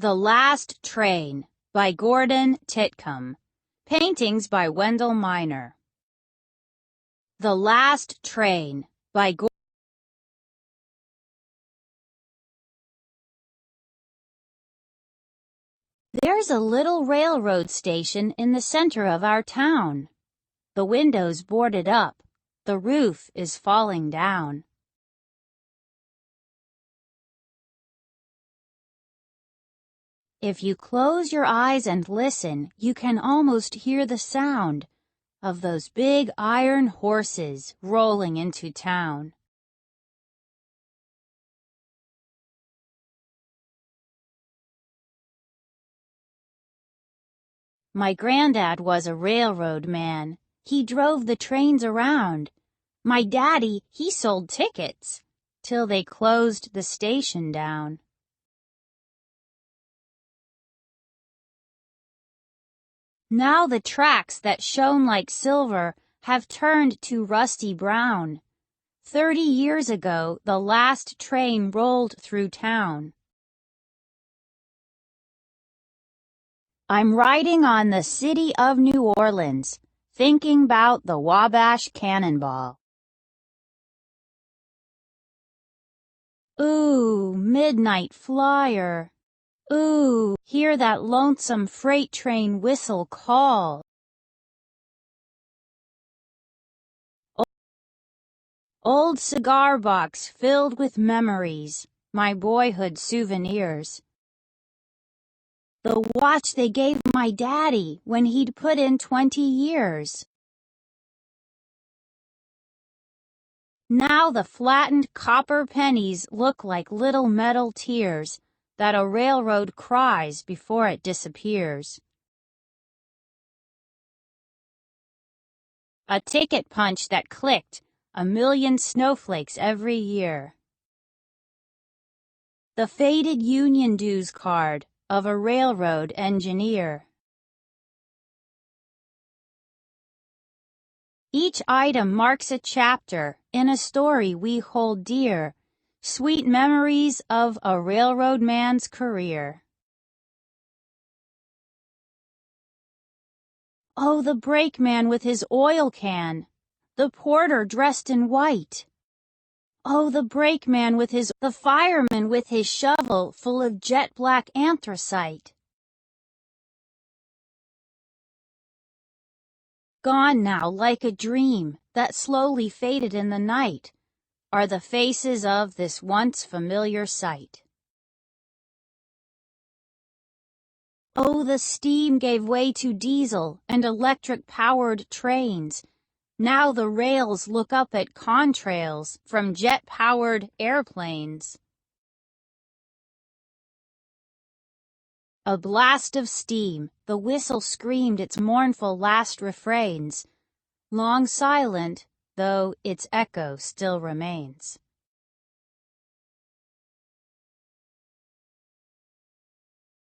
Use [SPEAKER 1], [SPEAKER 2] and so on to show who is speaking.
[SPEAKER 1] The Last Train by Gordon Titcomb. Paintings by Wendell Miner. The Last Train by Gordon. There's a little railroad station in the center of our town. The window's boarded up. The roof is falling down. If you close your eyes and listen, you can almost hear the sound of those big iron horses rolling into town. My granddad was a railroad man. He drove the trains around. My daddy, he sold tickets till they closed the station down. Now the tracks that shone like silver have turned to rusty brown. 30 years ago, the last train rolled through town. I'm riding on the city of New Orleans, thinking 'bout the Wabash Cannonball. Ooh, midnight flyer. Ooh, hear that lonesome freight train whistle call. Old cigar box filled with memories, my boyhood souvenirs. The watch they gave my daddy when he'd put in 20 years. Now the flattened copper pennies look like little metal tears that a railroad cries before it disappears. A ticket punch that clicked 1,000,000 snowflakes every year. The faded union dues card of a railroad engineer. Each item marks a chapter in a story we hold dear, sweet memories of a railroad man's career. Oh, the brakeman with his oil can, the porter dressed in white. Oh, the brakeman with the fireman with his shovel full of jet black anthracite. Gone now like a dream that slowly faded in the night are the faces of this once familiar sight. Oh, the steam gave way to diesel and electric-powered trains. Now the rails look up at contrails from jet-powered airplanes. A blast of steam, the whistle screamed its mournful last refrains, long silent, though its echo still remains.